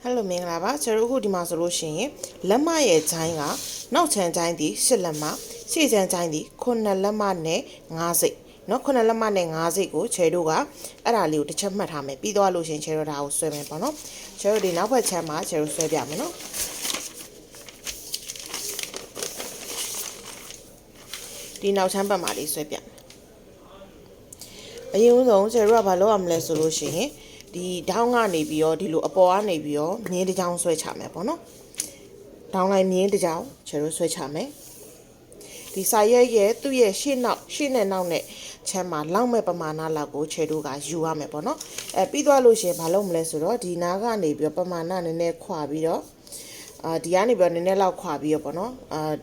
Hello မင်္ဂလာပါကျွန်တော်တို့အခုဒီမှာဆိုလို့ရှိရင်လက်မရဲ့ဂျိုင်းကနောက်ချမ်းဂျိုင်းဒီ10လက်မရှေ့ချမ်းဂျိုင်းဒီ9လက်မနဲ့5စိတ်เนาะ9လက်မနဲ့5စိတ်ကိုချယ်တို့ကအဲ့ဒါလေးကိုတစ်ချက်မှတ်ထားမယ်ပြီးတော့လို့ရှိရင်ချယ်တို့ဒါကိုဆွဲမယ်ပေါ့နော်ချယ်တို့ဒီနောက်ဘက်ချမ်းမှာချယ်တို့ဆွဲပြမယ်နော်ဒီနောက်ချမ်းဘက်မှာလေးဆွဲပြမယ်အရင်ဆုံးချယ်တို့ကဘာလုပ်ရမလဲဆိုလို့ရှိရင်ဒီဒေါင်းကနေပြီးတော့ဒီလိုအပေါ်ကနေပြီးတော့မြင်းတစ်ကြောင်ဆွဲချမယ်ပေါ့နော်ဒေါင်းလိုက်မြင်းတစ်ကြောင်ချယ်တို့ဆွဲချမယ်ဒီစာရွက်ရဲ့သူ့ရဲ့ရှေ့နဲ့နောက်နဲ့ချမ်းမှာလောက်မဲ့ပမာဏလောက်ကိုချယ်တို့ကယူရမယ်ပေါ့နော်ပြီးသွားလို့ရှိရင်ဘာလုပ်မလဲဆိုတော့ဒီနားကနေပြီးတော့ပမာဏနည်းနည်းခွာပြီးတော့ဒီကနေပြီးတော့နည်းနည်းလောက်ခွာပြီးတော့ပေါ့နော်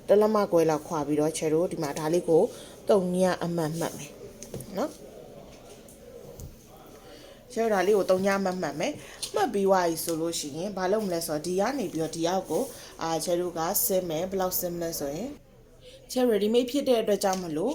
တလက်မကွဲလောက်ခွာပြီးတော့ချယ်တို့ဒီမှာဒါလေးကိုတုံညအမှတ်မှတ်မယ်နော်ကျတော့ဒါလေးကို3ညမှတ်မယ်မှတ်ပြီးွားပြီဆိုလို့ရှိရင်ဘာလုပ်မလဲဆိုတော့ဒီကနေပြီးတော့ဒီအောက်ကိုကျတို့ကဆင်းမယ်ဘယ်လောက်ဆင်းမလဲဆိုရင်ကျ ready made ဖြစ်တဲ့အတွက်ကြောင့်မလို့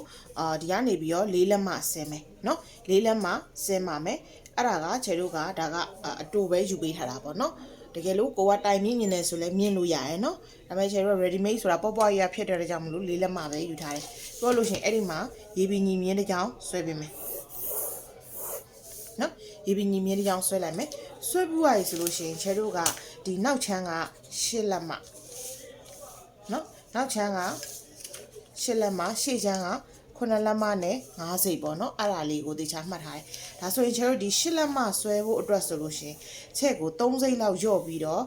ဒီကနေပြီးတော့4လက်မဆင်းမယ်เนาะ4လက်မဆင်းပါမယ်အဲ့ဒါကကျတို့ကဒါကအတူပဲယူပေးထားတာပေါ့เนาะတကယ်လို့ကိုကတိုင်မြင့်နေတယ်ဆိုလဲမြင့်လို့ရရယ်เนาะဒါပေမဲ့ကျတို့ ready made ဆိုတာပေါ့ပေါ့ရဖြစ်တဲ့အတွက်ကြောင့်မလို့4လက်မပဲယူထားတယ်ပြောလို့ရှိရင်အဲ့ဒီမှာရေပင်ညီမြင်းတစ်ကြောင်ဆွဲပေးမယ်နော်ရေပင်ညီမြင်းတစ်ကြောင်ဆွဲလိုက်မယ်ဆွဲပြီးရည်ဆိုလို့ရှိရင်ချဲတို့ကဒီနောက်ချမ်းက8လက်မနော်နောက်ချမ်းက8လက်မရှေ့ချမ်းက9လက်မနဲ့5စိတ်ပေါ့နော်အဲ့ဒါလေးကိုသေချာမှတ်ထားတယ်ဒါဆိုရင်ချဲတို့ဒီ8လက်မဆွဲဖို့အတွက်ဆိုလို့ရှိရင်ချက်ကို3စိတ်လောက်ယော့ပြီးတော့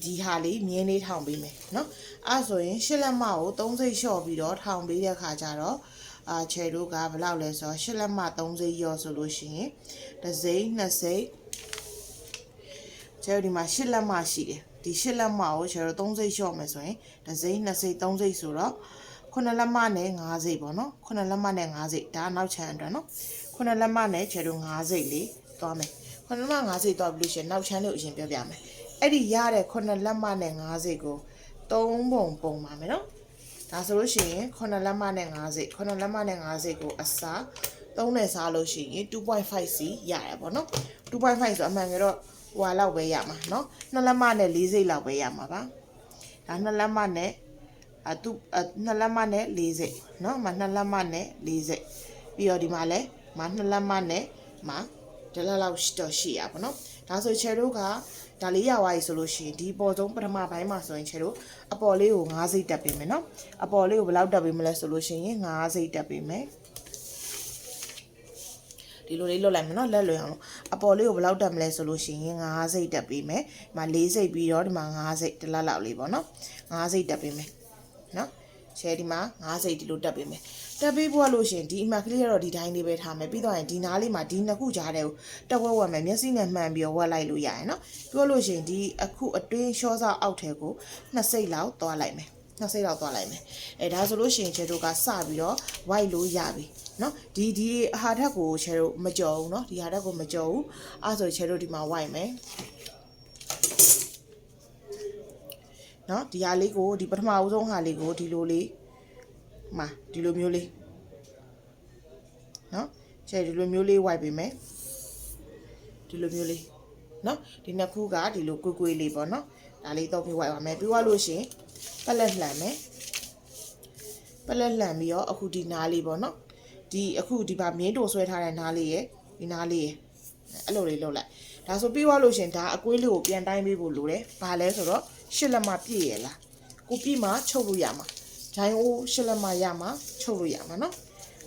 ဒီဟာလေးမြင်းလေးထောင်ပေးမယ်နော်အဲ့ဆိုရင်8လက်မကို3စိတ်လျှော့ပြီးတော့ထောင်ပေးတဲ့ခါကျတော့ချယ်တို့ကဘယ်လောက်လဲဆိုတော့8လက်မ3စိတ်ရောဆိုလို့ရှိရင်တစ်စိတ်2စိတ်ချယ်တို့ဒီမှာ8လက်မရှိတယ်ဒီ8လက်မကိုချယ်တို့3စိတ်လျှော့မယ်ဆိုရင်တစ်စိတ်2စိတ်3စိတ်ဆိုတော့9လက်မနဲ့5စိတ်ပေါ့နော်9လက်မနဲ့5စိတ်ဒါနောက်ချမ်းအတွက်နော်9လက်မနဲ့ချယ်တို့5စိတ်လေးသွားမယ်9လက်မ5စိတ်သွားပြီးလို့ရှိရင်နောက်ချမ်းလေးကိုအရင်ပြောပြမယ်အဲ့ဒီရတဲ့9လက်မနဲ့5စိတ်ကို3ပုံပုံပါမယ်နော်ဒါဆိုလို့ရှိရင်9လက်မနဲ့5စိတ်9လက်မနဲ့5စိတ်ကိုအစား3နဲ့စားလို့ရှိရင် 2.5c ရရပါတော့2.5ဆိုအမှန်ကတော့ဟိုလောက်ပဲရမှာเนาะ2လက်မနဲ့4စိတ်လောက်ပဲရမှာပါဒါ2လက်မနဲ့2လက်မနဲ့4စိတ်เนาะမှာ2လက်မနဲ့4စိတ်ပြီးတော့ဒီမှာလဲမှာ2လက်မနဲ့မှာဒီလောက်တော့ရှိရပါတော့ဒါဆိုချယ်တို့ကဒါလေးရသွားပြီဆိုလို့ရှိရင်ဒီပေါ်ဆုံးပထမပိုင်းမှာဆိုရင်ချယ်တို့အပေါ်လေးကို5စိတ်တက်ပေးမယ်နော်အပေါ်လေးကိုဘယ်လောက်တက်ပေးမလဲဆိုလို့ရှိရင်5စိတ်တက်ပေးမယ်ဒီလိုလေးလွတ်လိုက်မယ်နော်လက်လွယ်အောင်လို့အပေါ်လေးကိုဘယ်လောက်တက်မလဲဆိုလို့ရှိရင်5စိတ်တက်ပေးမယ်ဒီမှာ4စိတ်ပြီးတော့ဒီမှာ5စိတ်တစ်လက်လောက်လေးပေါ့နော်5စိတ်တက်ပေးမယ်နော်ချဲဒီမှာ5စိတ်ဒီလိုတက်ပေးမယ်တက်ပေးဖို့လို့ရှင်ဒီအမှတ်ကလေးကတော့ဒီတိုင်းလေးပဲထားမယ်ပြီးတော့ရင်ဒီနားလေးမှာဒီနှစ်ခုကြားတဲ့ကိုတက်ဝက်ဝက်မယ်မျက်စိနဲ့မှန်ပြီးတော့ဝက်လိုက်လို့ရရနော်ပြောလို့ရှင်ဒီအခုအတွင်းရှော့စာအောက်ထဲကို2စိတ်လောက်သွားလိုက်မယ်2စိတ်လောက်သွားလိုက်မယ်ဒါဆိုလို့ရှင်ချဲတို့ကစပြီးတော့ white လို့ရပြီနော်ဒီဟာထက်ကိုချဲတို့မကြော်ဘူးနော်ဒီဟာထက်ကိုမကြော်ဘူးအဲ့ဆိုချဲတို့ဒီမှာ white မယ်နော်ဒီဟာလေးကိုဒီပထမဦးဆုံးဟာလေးကိုဒီလိုလေးမှာဒီလိုမျိုးလေးနော်ကျဲဒီလိုမျိုးလေး white ပေးမယ်ဒီလိုမျိုးလေးနော်ဒီနှစ်ခုကဒီလိုကွေးလေးပေါ့နော်ဒါလေးတော့ပြီး white ပါမယ်ပြီးသွားလို့ရှင်ပလက်လှန်မယ်ပလက်လှန်ပြီးတော့အခုဒီနားလေးပေါ့နော်ဒီအခုဒီပါမြင်းတိုဆွဲထားတဲ့နားလေးရဲ့ဒီနားလေးရဲ့အဲ့လိုလေးလုပ်လိုက်ဒါဆိုပြီးသွားလို့ရှင်ဒါအကွေးလေးကိုပြန်တိုင်းပေးဖို့လိုတယ်ဘာလဲဆိုတော့8လက်မပြည့်ရလားကိုပြည့်မှချုပ်လို့ရမှာဂျိုင်းအိုး8လက်မရမှာချုပ်လို့ရမှာနော်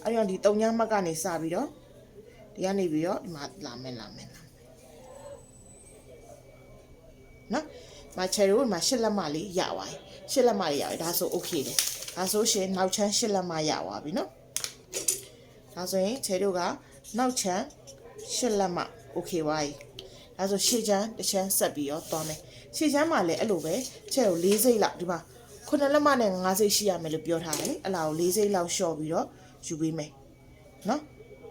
အဲ့တော့ဒီ3ညမှတ်ကနေစပြီးတော့ဒီကနေပြီးတော့ဒီမှာလာမယ်နော်မချယ်တို့မှာ8လက်မလေးရသွားပြီ8လက်မလေးရပြီဒါဆို okay တယ်ဒါဆိုရှင်နောက်ချမ်း8လက်မရသွားပြီနော်ဒါဆိုရင်ချယ်တို့ကနောက်ချမ်း8လက်မ okay ပါပြီဒါဆိုရှေ့ချမ်းတစ်ချမ်းဆက်ပြီးတော့သွားမယ်ရှေ့ချမ်းမှာလည်းအဲ့လိုပဲချဲ့ကို4စိတ်လောက်ဒီမှာ9လက်မနဲ့5စိတ်ရှိရမယ်လို့ပြောထားတယ်အဲ့လာကို4စိတ်လောက်ရှော့ပြီးတော့ယူပေးမယ်နော်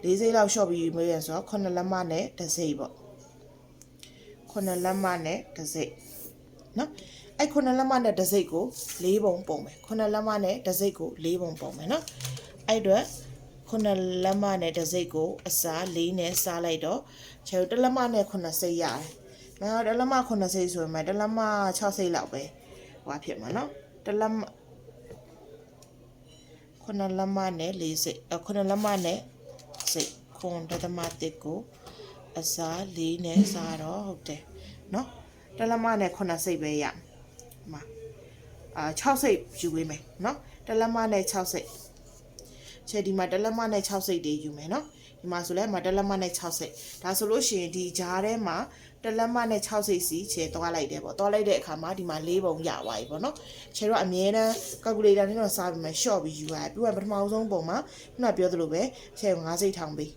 4စိတ်လောက်ရှော့ပြီးယူပေးရဆိုတော့9လက်မနဲ့1စိတ်ပေါ့9လက်မနဲ့1စိတ်နော်အဲ့9လက်မနဲ့1စိတ်ကို4ပုံပုံမယ်9လက်မနဲ့1စိတ်ကို4ပုံပုံမယ်နော်အဲ့အတွက်9လက်မနဲ့1စိတ်ကိုအစား4နဲ့စားလိုက်တော့ချဲ့1လက်မနဲ့9စိတ်ရတယ် မတလက်မ9စိတ်ဆိုရင်မတလက်မ6စိတ်လောက်ပဲဟွာဖြစ်မှာနော်တလက်မ9လက်မနဲ့4စိတ်9လက်မနဲ့စိတ်ခွန်တသမတစ်ကိုအစား4နဲ့စားတော့ဟုတ်တယ်နော်တလက်မနဲ့9စိတ်ပဲရမှာ6စိတ်ယူပေးမယ်နော်တလက်မနဲ့6စိတ်ချေဒီမှာတလက်မနဲ့6စိတ်တွေယူမယ်နော်ဒီမှာဆိုလဲမှာတလက်မနဲ့6စိတ်ဒါဆိုလို့ရှိရင်ဒီဂျားထဲမှာတလက်မနဲ့6စိတ်စီချေသွားလိုက်တယ်ပေါ့သွားလိုက်တဲ့အခါမှာဒီမှာ4ပုံရသွားပြီပေါ့နော်ချေတော့အမြဲတမ်း calculator နဲ့တော့စားပြီးမှ short ပြီးယူရတယ်ပြီးတော့ပထမဆုံးပုံမှာခုနပြောသလိုပဲချေ9စိတ်ထောင်ပေး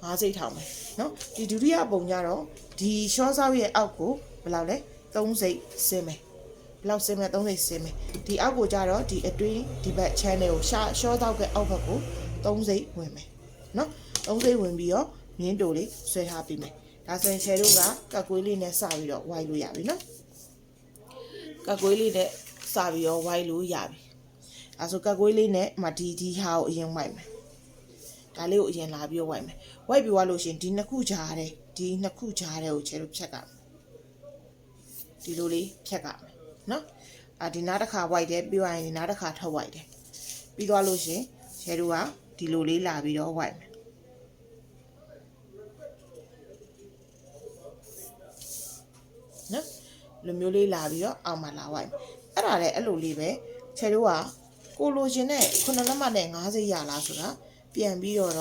9စိတ်ထောင်မယ်နော်ဒီဒုတိယပုံညတော့ဒီ short ဆောက်ရဲ့အောက်ကိုဘယ်လောက်လဲ3စိတ်ဆင်းမယ်ဘယ်လောက်ဆင်းမယ်3စိတ်ဆင်းမယ်ဒီအောက်ကိုကြတော့ဒီအတွင်းဒီဘက် channel ကို short ဆောက်ကအောက်ဘက်ကို3စိတ်ဝင်မယ်နော်3စိတ်ဝင်ပြီးတော့မြင်းတိုလေးဆွဲထားပြီးမယ်ဒါဆိုရင်ချယ်တို့ကကက်ကွေးလေးနဲ့စပြီးတော့ဝိုင်းလို့ရပြီနော်ကက်ကွေးလေးနဲ့စပြီးတော့ဝိုင်းလို့ရပြီဒါဆိုကက်ကွေးလေးနဲ့ဒီဟာကိုအရင်ဝိုင်းမယ်ဒါလေးကိုအရင်လာပြီးတော့ဝိုင်းမယ်ဝိုင်းပြီးသွားလို့ရှင်ဒီနှစ်ခုကြားတဲ့ဒီနှစ်ခုကြားတဲ့ကိုချယ်တို့ဖြတ်ကမယ်ဒီလိုလေးဖြတ်ကမယ်နော်ဒီနားတစ်ခါဝိုက်တယ်ပြီးသွားရင်ဒီနားတစ်ခါထပ်ဝိုက်တယ်ပြီးသွားလို့ရှင်ချယ်တို့ကဒီလိုလေးလာပြီးတော့ဝိုက်မယ်နော်လူမျိုးလေးလာပြီးတော့အောက်မှာလာဝိုက်မယ်အဲ့ဒါလည်းအဲ့လိုလေးပဲချယ်တို့ကကိုလိုချင်တဲ့9လက်မှတ်နဲ့9စိတ်ရလားဆိုတာပြန်ပြီးတော့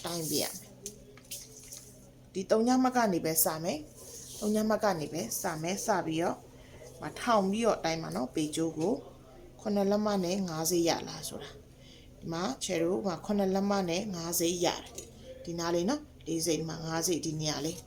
တိုင်းပြရမယ်ဒီ3ညမှတ်ကနေပဲစမယ်3ညမှတ်ကနေပဲစမယ်စပြီးတော့ထောင်ပြီးတော့တိုင်းမှာနော်ပေကျိုးကို9လက်မှတ်နဲ့9စိတ်ရလားဆိုတာဒီမှာချယ်တို့က9လက်မှတ်နဲ့9စိတ်ရတယ်ဒီနားလေးနော်4စိတ်ဒီမှာ9စိတ်ဒီနေရာလေး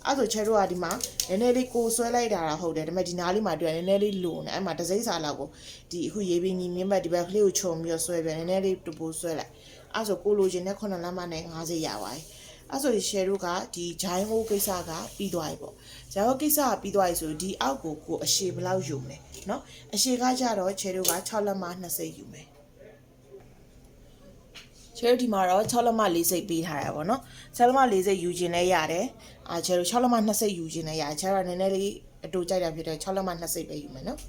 အဲ့ဆိုချယ်တို့ကဒီမှာနည်းနည်းလေးကိုဆွဲလိုက်တာဟုတ်တယ်ဒါပေမဲ့ဒီနားလေးမှာတွေ့နည်းနည်းလေးလိုနေအဲ့မှာတစ်စိမ့်စာလောက်ကိုဒီအခုရေးပြီးညီမြင့်ဘက်ဒီဘက်ကလေးကိုခြုံပြီးတော့ဆွဲပြန်နည်းနည်းလေးတူပိုးဆွဲလိုက်အဲ့ဆိုကိုလိုချင်တဲ့9လက်မှတ်နဲ့9စိတ်ရပါတယ်အဲ့ဆိုရှယ်တို့ကဒီဂျိုင်းဟိုးကိစ္စကပြီးသွားပြီပေါ့ဂျိုင်းဟိုးကိစ္စကပြီးသွားပြီဆိုဒီအောက်ကိုအရှည်ဘယ်လောက်ယူမလဲနော်အရှည်ကကြတော့ချယ်တို့က6လက်မှ2စိတ်ယူမယ်ချယ်ဒီမှာတော့6လက်မှ4စိတ်ပေးထားရပါတော့6လက်မှ4စိတ်ယူခြင်းလည်းရတယ်ချယ်တို့6လက်မှ2စိတ်ယူခြင်းလည်းရတယ်ချယ်တော့နည်းနည်းလေးအတူကြိုက်တာဖြစ်တဲ့6လက်မှ2စိတ်ပဲယူမယ်နော်